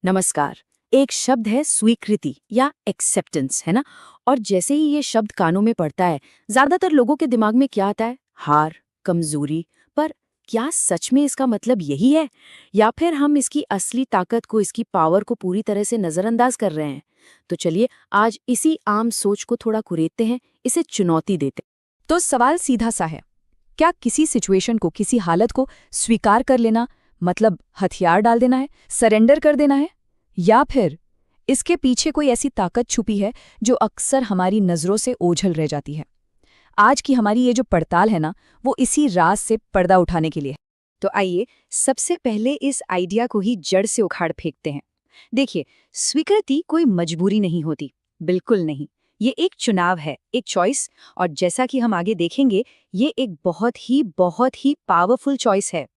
नमस्कार। एक शब्द है स्वीकृति या एक्सेप्टेंस, है ना। और जैसे ही ये शब्द कानों में पड़ता है, ज्यादातर लोगों के दिमाग में क्या आता है? हार, कमजोरी। पर क्या सच में इसका मतलब यही है, या फिर हम इसकी असली ताकत को, इसकी पावर को पूरी तरह से नजरअंदाज कर रहे हैं? तो चलिए आज इसी आम सोच को थोड़ा कुरेदते हैं, इसे चुनौती देते हैं। तो सवाल सीधा सा है, क्या किसी सिचुएशन को, किसी हालत को स्वीकार कर लेना मतलब हथियार डाल देना है, सरेंडर कर देना है, या फिर इसके पीछे कोई ऐसी ताकत छुपी है जो अक्सर हमारी नज़रों से ओझल रह जाती है? आज की हमारी ये जो पड़ताल है ना, वो इसी राज से पर्दा उठाने के लिए है। तो आइए सबसे पहले इस आइडिया को ही जड़ से उखाड़ फेंकते हैं। देखिए, स्वीकृति कोई मजबूरी नहीं होती, बिल्कुल नहीं। ये एक चुनाव है, एक चॉइस। और जैसा कि हम आगे देखेंगे, ये एक बहुत ही पावरफुल चॉइस है।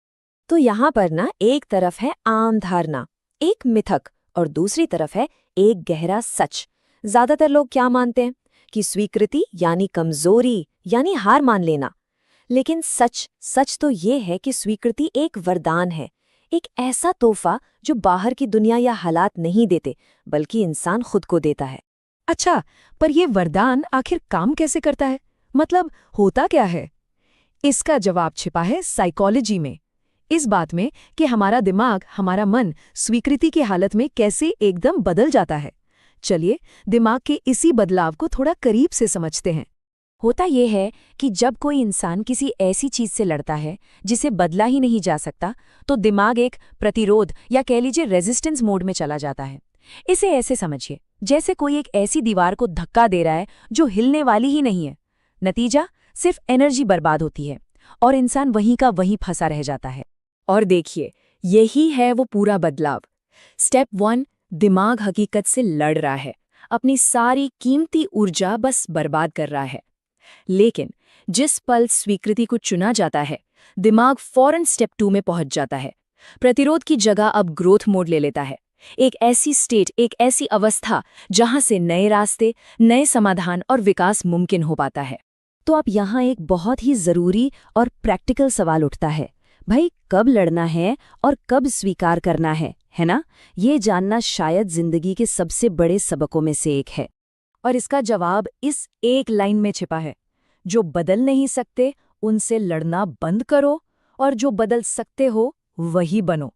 तो यहाँ पर ना एक तरफ है आम धारणा, एक मिथक, और दूसरी तरफ है एक गहरा सच। ज्यादातर लोग क्या मानते हैं कि स्वीकृति यानी कमजोरी, यानी हार मान लेना। लेकिन सच तो ये है कि स्वीकृति एक वरदान है, एक ऐसा तोहफा जो बाहर की दुनिया या हालात नहीं देते, बल्कि इंसान खुद को देता है। अच्छा, पर ये वरदान आखिर काम कैसे करता है? मतलब होता क्या है? इसका जवाब छिपा है साइकोलॉजी में, इस बात में कि हमारा दिमाग, हमारा मन स्वीकृति की हालत में कैसे एकदम बदल जाता है। चलिए दिमाग के इसी बदलाव को थोड़ा करीब से समझते हैं। होता यह है कि जब कोई इंसान किसी ऐसी चीज से लड़ता है जिसे बदला ही नहीं जा सकता, तो दिमाग एक प्रतिरोध या कह लीजिए रेजिस्टेंस मोड में चला जाता है। इसे ऐसे समझिए, जैसे कोई एक ऐसी दीवार को धक्का दे रहा है जो हिलने वाली ही नहीं है। नतीजा, सिर्फ एनर्जी बर्बाद होती है और इंसान वहीं का वहीं फंसा रह जाता है। और देखिए, यही है वो पूरा बदलाव। स्टेप 1, दिमाग हकीकत से लड़ रहा है, अपनी सारी कीमती ऊर्जा बस बर्बाद कर रहा है। लेकिन जिस पल स्वीकृति को चुना जाता है, दिमाग फौरन स्टेप 2 में पहुंच जाता है। प्रतिरोध की जगह अब ग्रोथ मोड ले लेता है। एक ऐसी स्टेट, एक ऐसी अवस्था जहां से नए रास्ते, नए समाधान और विकास मुमकिन हो पाता है। तो अब यहाँ एक बहुत ही जरूरी और प्रैक्टिकल सवाल उठता है, भाई कब लड़ना है और कब स्वीकार करना है ना? ये जानना शायद जिंदगी के सबसे बड़े सबकों में से एक है। और इसका जवाब इस एक लाइन में छिपा है, जो बदल नहीं सकते उनसे लड़ना बंद करो, और जो बदल सकते हो वही बनो।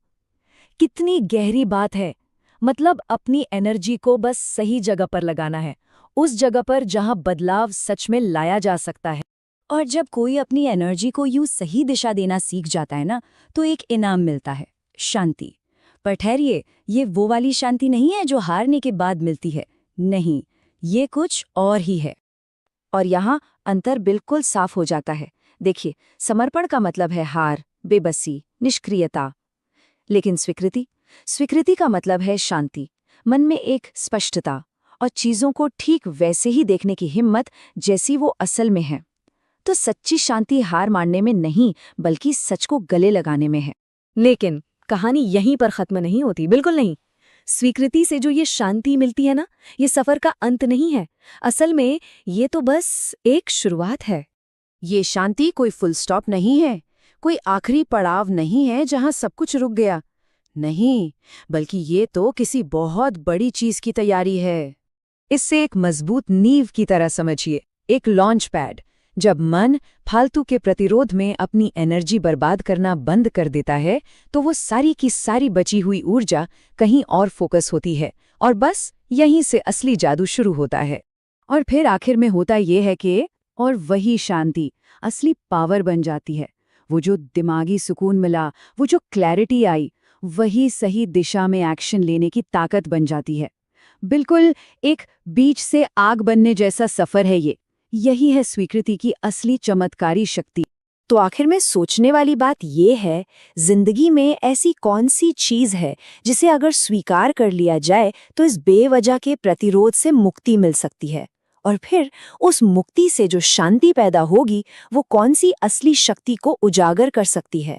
कितनी गहरी बात है। मतलब अपनी एनर्जी को बस सही जगह पर लगाना है, उस जगह पर जहां बदलाव सच में लाया जा सकता है। और जब कोई अपनी एनर्जी को यूं सही दिशा देना सीख जाता है ना, तो एक इनाम मिलता है, शांति। पर ठहरिए, ये वो वाली शांति नहीं है जो हारने के बाद मिलती है। नहीं, ये कुछ और ही है। और यहाँ अंतर बिल्कुल साफ हो जाता है। देखिए, समर्पण का मतलब है हार, बेबसी, निष्क्रियता। लेकिन स्वीकृति का मतलब है शांति, मन में एक स्पष्टता और चीजों को ठीक वैसे ही देखने की हिम्मत जैसी वो असल में है। तो सच्ची शांति हार मानने में नहीं, बल्कि सच को गले लगाने में है। लेकिन कहानी यहीं पर खत्म नहीं होती, बिल्कुल नहीं। स्वीकृति से जो ये शांति मिलती है ना, ये सफर का अंत नहीं है। असल में ये तो बस एक शुरुआत है। ये शांति कोई फुल स्टॉप नहीं है, कोई आखिरी पड़ाव नहीं है जहां सब कुछ रुक गया। नहीं, बल्कि ये तो किसी बहुत बड़ी चीज की तैयारी है। इससे एक मजबूत नींव की तरह समझिए, एक लॉन्च पैड। जब मन फालतू के प्रतिरोध में अपनी एनर्जी बर्बाद करना बंद कर देता है, तो वो सारी की सारी बची हुई ऊर्जा कहीं और फोकस होती है, और बस यहीं से असली जादू शुरू होता है। और फिर आखिर में होता ये है कि और वही शांति असली पावर बन जाती है। वो जो दिमागी सुकून मिला, वो जो क्लैरिटी आई, वही सही दिशा में एक्शन लेने की ताकत बन जाती है। बिल्कुल एक बीच से आग बनने जैसा सफर है ये। यही है स्वीकृति की असली चमत्कारी शक्ति। तो आखिर में सोचने वाली बात ये है, जिंदगी में ऐसी कौन सी चीज है जिसे अगर स्वीकार कर लिया जाए तो इस बेवजह के प्रतिरोध से मुक्ति मिल सकती है? और फिर उस मुक्ति से जो शांति पैदा होगी, वो कौन सी असली शक्ति को उजागर कर सकती है?